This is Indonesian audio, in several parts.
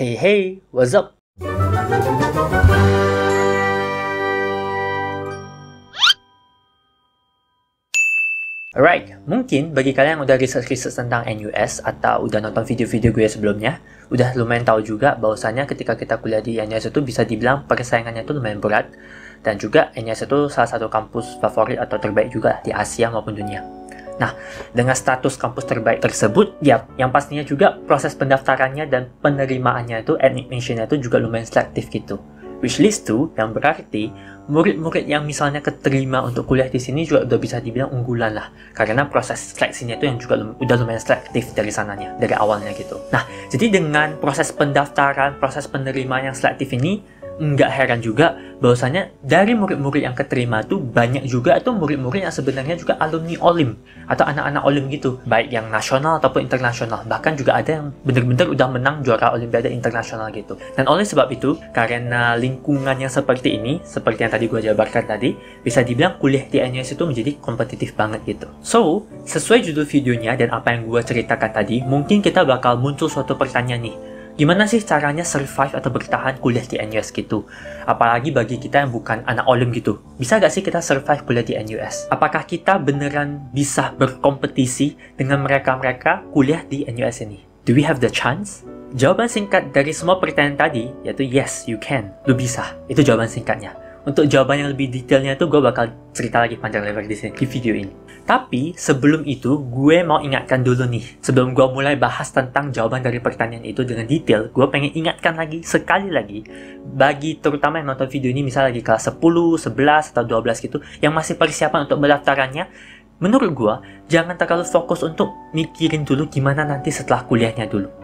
Hey hey, what's up? Alright, mungkin bagi kalian yang udah research tentang NUS atau udah nonton video-video gue sebelumnya, udah lumayan tahu juga bahwasanya ketika kita kuliah di NUS itu bisa dibilang persaingannya itu lumayan berat, dan juga NUS itu salah satu kampus favorit atau terbaik juga di Asia maupun dunia. Nah, dengan status kampus terbaik tersebut, ya, yang pastinya juga proses pendaftarannya dan penerimaannya itu, admissionnya itu juga lumayan selektif gitu. Which leads to, yang berarti, murid-murid yang misalnya keterima untuk kuliah di sini juga udah bisa dibilang unggulan lah. Karena proses seleksinya itu yang juga udah lumayan selektif dari sananya, dari awalnya gitu. Nah, jadi dengan proses pendaftaran, proses penerimaan yang selektif ini, nggak heran juga bahwasanya dari murid-murid yang keterima tuh banyak juga itu murid-murid yang sebenarnya juga alumni OLIM atau anak-anak OLIM gitu, baik yang nasional ataupun internasional. Bahkan juga ada yang benar-benar udah menang juara olimpiade internasional gitu. Dan oleh sebab itu, karena lingkungan yang seperti ini, seperti yang tadi gue jabarkan tadi, bisa dibilang kuliah di NUS itu menjadi kompetitif banget gitu. So, sesuai judul videonya dan apa yang gue ceritakan tadi, mungkin kita bakal muncul suatu pertanyaan nih. Gimana sih caranya survive atau bertahan kuliah di NUS gitu? Apalagi bagi kita yang bukan anak OLIM gitu. Bisa gak sih kita survive kuliah di NUS? Apakah kita beneran bisa berkompetisi dengan mereka-mereka kuliah di NUS ini? Do we have the chance? Jawaban singkat dari semua pertanyaan tadi yaitu yes, you can. Lu bisa. Itu jawaban singkatnya. Untuk jawaban yang lebih detailnya tuh gue bakal cerita lagi panjang lebar di sini, di video ini. Tapi sebelum itu, gue mau ingatkan dulu nih. Sebelum gue mulai bahas tentang jawaban dari pertanyaan itu dengan detail, gue pengen ingatkan lagi, sekali lagi, bagi terutama yang nonton video ini misalnya lagi kelas 10, 11, atau 12 gitu, yang masih persiapan untuk pendaftarannya, menurut gue, jangan terlalu fokus untuk mikirin dulu gimana nanti setelah kuliahnya dulu.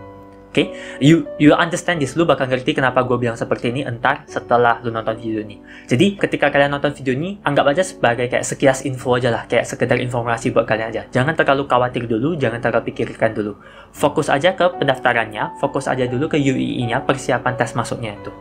Oke, you understand this, lu bakal ngerti kenapa gue bilang seperti ini entar setelah lu nonton video ini. Jadi ketika kalian nonton video ini, anggap aja sebagai kayak sekilas info aja lah, kayak sekedar informasi buat kalian aja. Jangan terlalu khawatir dulu, jangan terlalu pikirkan dulu. Fokus aja ke pendaftarannya, fokus aja dulu ke UII-nya, persiapan tes masuknya itu.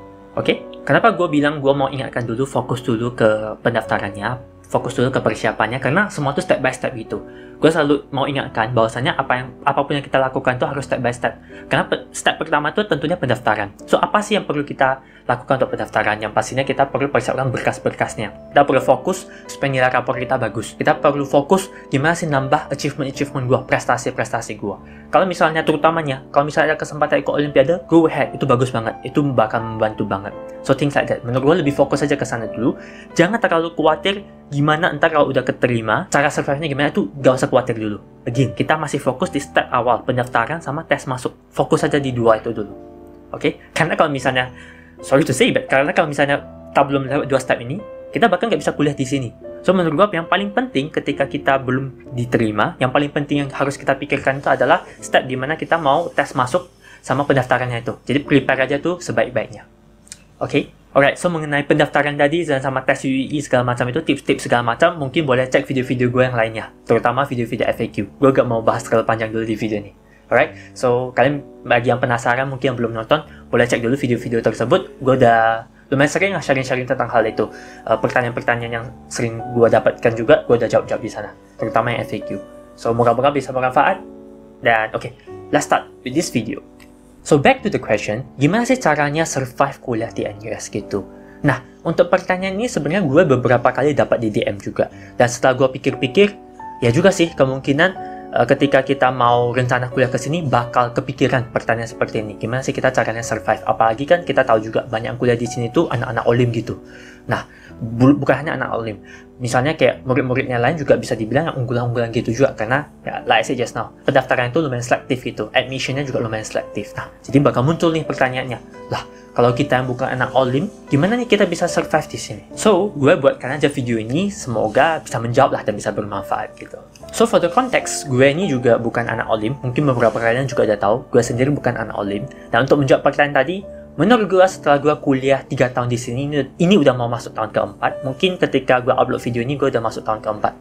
Oke? Kenapa gue bilang gue mau ingatkan dulu, fokus dulu ke pendaftarannya, fokus dulu ke persiapannya, karena semua itu step by step gitu. Gue selalu mau ingatkan bahwasanya apapun yang kita lakukan itu harus step by step. Karena step pertama itu tentunya pendaftaran. So, apa sih yang perlu kita lakukan untuk pendaftaran? Yang pastinya kita perlu persiapkan berkas-berkasnya. Kita perlu fokus supaya nilai rapor kita bagus. Kita perlu fokus gimana sih nambah achievement gue, prestasi-prestasi gue. Kalau misalnya terutamanya, kalau misalnya ada kesempatan ikut olimpiade, go ahead. Itu bagus banget. Itu bakal membantu banget. So, things like that. Menurut gue lebih fokus aja ke sana dulu. Jangan terlalu khawatir gimana entar kalau udah keterima, cara survive-nya gimana itu gak usah khawatir dulu. Again, kita masih fokus di step awal, pendaftaran sama tes masuk. Fokus aja di dua itu dulu. Oke? Karena kalau misalnya, sorry to say, but karena kalau misalnya kita belum lewat dua step ini, kita bahkan gak bisa kuliah di sini. So, menurut gue yang paling penting ketika kita belum diterima, yang paling penting yang harus kita pikirkan itu adalah step dimana kita mau tes masuk sama pendaftarannya itu. Jadi, prepare aja tuh sebaik-baiknya. Oke? Alright, so mengenai pendaftaran tadi dan sama tes UII segala macam itu, tips-tips segala macam, mungkin boleh cek video-video gue yang lainnya, terutama video-video FAQ. Gue gak mau bahas terlalu panjang dulu di video ini. Alright, so kalian bagi yang penasaran mungkin yang belum nonton, boleh cek dulu video-video tersebut. Gue udah lumayan sering sharing-sharing tentang hal itu. Pertanyaan-pertanyaan yang sering gue dapatkan juga, gue udah jawab-jawab di sana, terutama yang FAQ. So, moga-moga bisa bermanfaat. Dan oke, let's start with this video. So back to the question, gimana sih caranya survive kuliah di NUS gitu? Nah, untuk pertanyaan ini sebenarnya gue beberapa kali dapat di DM juga. Dan setelah gue pikir-pikir, ya juga sih kemungkinan ketika kita mau rencana kuliah ke sini bakal kepikiran pertanyaan seperti ini. Gimana sih kita caranya survive? Apalagi kan kita tahu juga banyak kuliah di sini tuh anak-anak OLIM gitu. Nah, bukan hanya anak OLIM. Misalnya kayak murid-muridnya lain juga bisa dibilang yang unggulan-unggulan gitu juga. Karena, ya, like I said just now, pendaftaran itu lumayan selektif gitu. Admissionnya juga lumayan selektif. Nah, jadi bakal muncul nih pertanyaannya. Lah, kalau kita yang bukan anak OLIM, gimana nih kita bisa survive di sini? So, gue buatkan aja video ini, semoga bisa menjawab lah dan bisa bermanfaat gitu. So, for the context, gue ini juga bukan anak OLIM. Mungkin beberapa kalian juga udah tahu, gue sendiri bukan anak OLIM. Dan untuk menjawab pertanyaan tadi, menurut gue setelah gue kuliah 3 tahun di sini, ini udah mau masuk tahun keempat. Mungkin ketika gue upload video ini, gue udah masuk tahun keempat.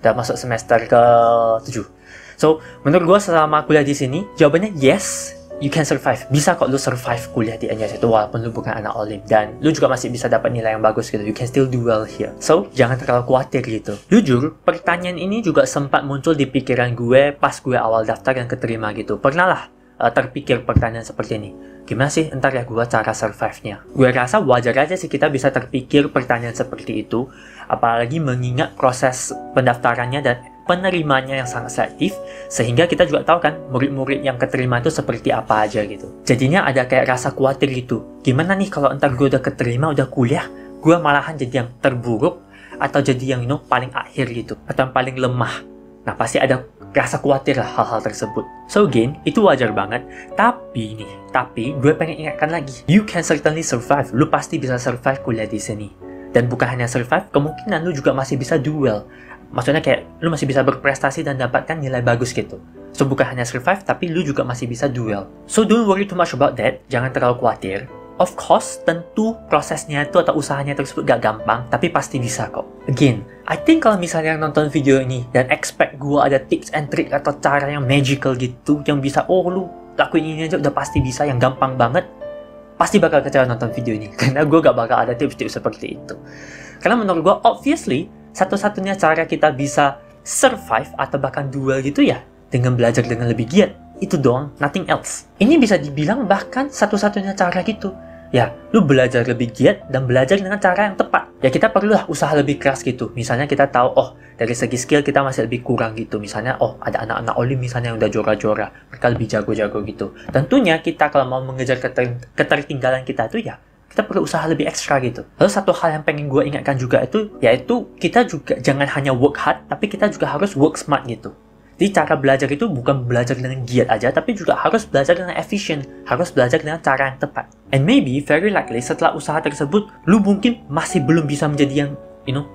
Udah masuk semester ke-7. So, menurut gue selama kuliah di sini, jawabannya yes, you can survive. Bisa kok lu survive kuliah di NUS itu walaupun lu bukan anak OLIM. Dan lu juga masih bisa dapat nilai yang bagus gitu. You can still do well here. So, jangan terlalu khawatir gitu. Jujur, pertanyaan ini juga sempat muncul di pikiran gue pas gue awal daftar dan keterima gitu. Pernah lah terpikir pertanyaan seperti ini. Gimana sih ntar ya gue cara survive-nya? Gue rasa wajar aja sih kita bisa terpikir pertanyaan seperti itu. Apalagi mengingat proses pendaftarannya dan penerimanya yang sangat selektif. Sehingga kita juga tahu kan murid-murid yang keterima itu seperti apa aja gitu. Jadinya ada kayak rasa khawatir gitu. Gimana nih kalau ntar gue udah keterima, udah kuliah, gue malahan jadi yang terburuk atau jadi yang paling akhir gitu. Atau yang paling lemah. Nah pasti ada rasa khawatir lah hal-hal tersebut. So again, itu wajar banget. Tapi gue pengen ingatkan lagi. You can certainly survive. Lu pasti bisa survive kuliah di sini. Dan bukan hanya survive, kemungkinan lu juga masih bisa do well. Maksudnya kayak lu masih bisa berprestasi dan dapatkan nilai bagus gitu. So bukan hanya survive, tapi lu juga masih bisa do well. So don't worry too much about that. Jangan terlalu khawatir. Of course, tentu prosesnya itu atau usahanya tersebut gak gampang, tapi pasti bisa kok. Again, I think kalau misalnya nonton video ini dan expect gue ada tips and trick atau cara yang magical gitu, yang bisa, oh lu lakuin ini aja udah pasti bisa, yang gampang banget, pasti bakal kecewa nonton video ini. Karena gue gak bakal ada tips-tips seperti itu. Karena menurut gue, obviously, satu-satunya cara kita bisa survive atau bahkan duel gitu ya, dengan belajar dengan lebih giat. Itu doang, nothing else. Ini bisa dibilang bahkan satu-satunya cara gitu. Ya, lu belajar lebih giat dan belajar dengan cara yang tepat. Ya, kita perlulah usaha lebih keras gitu. Misalnya kita tahu, oh, dari segi skill kita masih lebih kurang gitu. Misalnya, oh, ada anak-anak olim misalnya yang udah juara-juara. Mereka lebih jago-jago gitu. Tentunya kita kalau mau mengejar ketertinggalan kita itu ya, kita perlu usaha lebih ekstra gitu. Lalu satu hal yang pengen gue ingatkan juga itu, yaitu kita juga jangan hanya work hard, tapi kita juga harus work smart gitu. Jadi cara belajar itu bukan belajar dengan giat aja, tapi juga harus belajar dengan efisien, harus belajar dengan cara yang tepat. And maybe, very likely, setelah usaha tersebut, lu mungkin masih belum bisa menjadi yang,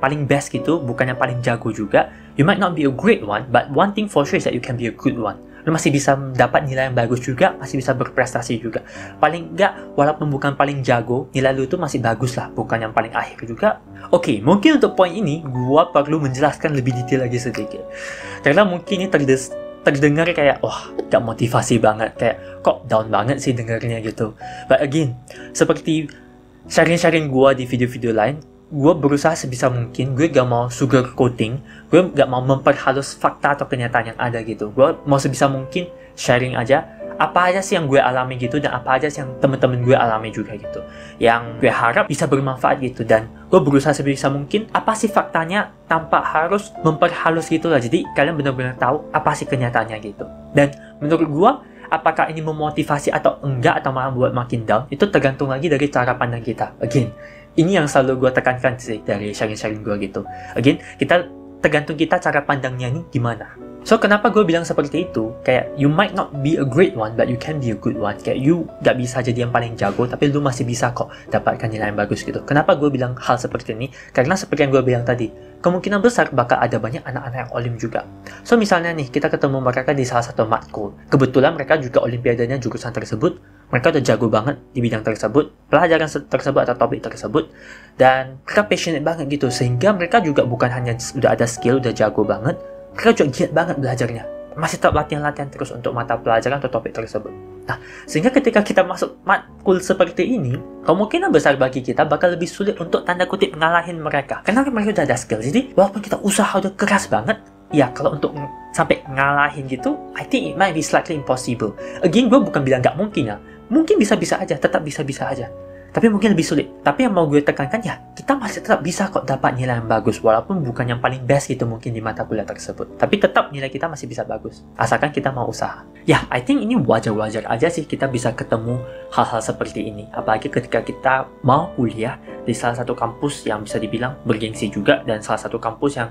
paling best gitu, bukan yang paling jago juga. You might not be a great one, but one thing for sure is that you can be a good one. Lu masih bisa mendapat nilai yang bagus juga, masih bisa berprestasi juga. Paling enggak, walaupun bukan paling jago, nilai lu itu masih bagus lah, bukan yang paling akhir juga. Oke, mungkin untuk poin ini, gua perlu menjelaskan lebih detail lagi sedikit. Karena mungkin ini terdengar kayak, wah, gak motivasi banget, kayak, kok down banget sih dengarnya gitu. But again, seperti sharing-sharing gua di video-video lain, gue berusaha sebisa mungkin, gue gak mau sugarcoating, gue gak mau memperhalus fakta atau kenyataan yang ada gitu. Gue mau sebisa mungkin sharing aja, apa aja sih yang gue alami gitu, dan apa aja sih yang temen-temen gue alami juga gitu. Yang gue harap bisa bermanfaat gitu, dan gue berusaha sebisa mungkin, apa sih faktanya, tanpa harus memperhalus gitu lah. Jadi kalian benar-benar tahu apa sih kenyataannya gitu. Dan menurut gue, apakah ini memotivasi atau enggak, atau malah buat makin down, itu tergantung lagi dari cara pandang kita. Again, ini yang selalu gue tekankan sih dari sharing-sharing gue gitu. Again, tergantung kita cara pandangnya ini gimana. So, kenapa gue bilang seperti itu? Kayak, you might not be a great one, but you can be a good one. Kayak, you gak bisa jadi yang paling jago, tapi lu masih bisa kok dapatkan nilai yang bagus gitu. Kenapa gue bilang hal seperti ini? Karena seperti yang gue bilang tadi, kemungkinan besar bakal ada banyak anak-anak yang olim juga. So, misalnya nih, kita ketemu mereka di salah satu matkul. Kebetulan mereka juga olimpiadanya jurusan tersebut. Mereka udah jago banget di bidang tersebut, pelajaran tersebut atau topik tersebut, dan mereka passionate banget gitu, sehingga mereka juga bukan hanya udah ada skill, udah jago banget, mereka juga giat banget belajarnya, masih tetap latihan-latihan terus untuk mata pelajaran atau topik tersebut. Nah, sehingga ketika kita masuk matkul seperti ini, kemungkinan besar bagi kita bakal lebih sulit untuk tanda kutip ngalahin mereka, karena mereka udah ada skill. Jadi, walaupun kita usaha udah keras banget, ya kalau untuk sampai ngalahin gitu, I think it might be slightly impossible. Again, gue bukan bilang gak mungkin ya, mungkin bisa-bisa aja, tetap bisa-bisa aja. Tapi mungkin lebih sulit. Tapi yang mau gue tekankan ya, kita masih tetap bisa kok dapat nilai yang bagus, walaupun bukan yang paling best gitu mungkin di mata kuliah tersebut. Tapi tetap nilai kita masih bisa bagus, asalkan kita mau usaha. Ya, I think ini wajar-wajar aja sih kita bisa ketemu hal-hal seperti ini. Apalagi ketika kita mau kuliah di salah satu kampus yang bisa dibilang bergengsi juga, dan salah satu kampus yang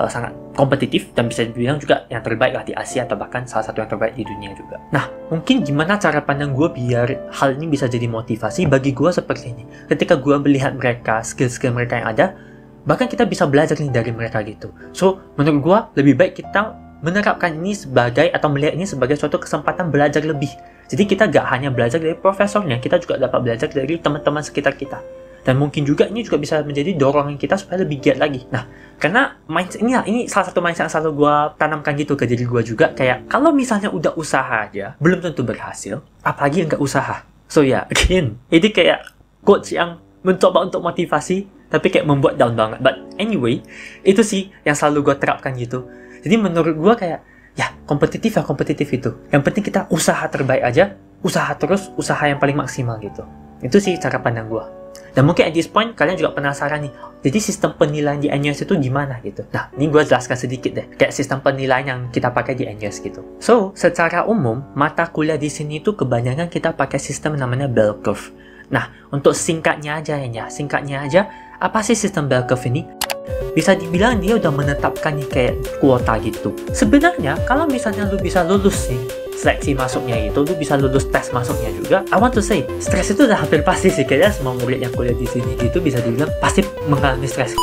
sangat kompetitif dan bisa dibilang juga yang terbaik lah di Asia, atau bahkan salah satu yang terbaik di dunia juga. Nah, mungkin gimana cara pandang gue biar hal ini bisa jadi motivasi bagi gue seperti ini. Ketika gue melihat mereka, skill-skill mereka yang ada, bahkan kita bisa belajar nih dari mereka gitu. So, menurut gue lebih baik kita menerapkan ini sebagai, atau melihat ini sebagai suatu kesempatan belajar lebih. Jadi kita gak hanya belajar dari profesornya, kita juga dapat belajar dari teman-teman sekitar kita. Dan mungkin juga ini juga bisa menjadi dorongan kita supaya lebih giat lagi. Nah, karena mindset ini salah satu mindset yang selalu gue tanamkan gitu ke diri gue juga. Kayak, kalau misalnya udah usaha aja, belum tentu berhasil, apalagi yang gak usaha. So ya, again, ini kayak quotes yang mencoba untuk motivasi, tapi kayak membuat down banget. But anyway, itu sih yang selalu gue terapkan gitu. Jadi menurut gue kayak, Ya, kompetitif ya kompetitif itu. Yang penting kita usaha terbaik aja, usaha terus, usaha yang paling maksimal gitu. Itu sih cara pandang gue. Dan mungkin at this point kalian juga penasaran nih, jadi sistem penilaian di NUS itu gimana gitu. Nah, ini gue jelaskan sedikit deh, kayak sistem penilaian yang kita pakai di NUS gitu. So, secara umum, mata kuliah di sini tuh kebanyakan kita pakai sistem namanya bell curve. Nah, untuk singkatnya aja ya, apa sih sistem bell curve ini? Bisa dibilang dia udah menetapkan nih kayak kuota gitu. Sebenarnya kalau misalnya lu bisa lulus nih seleksi masuknya itu, lu bisa lulus tes masuknya juga, I want to say stres itu udah hampir pasti sih. Kayaknya semua murid yang kuliah di sini gitu bisa dibilang pasti mengalami stres.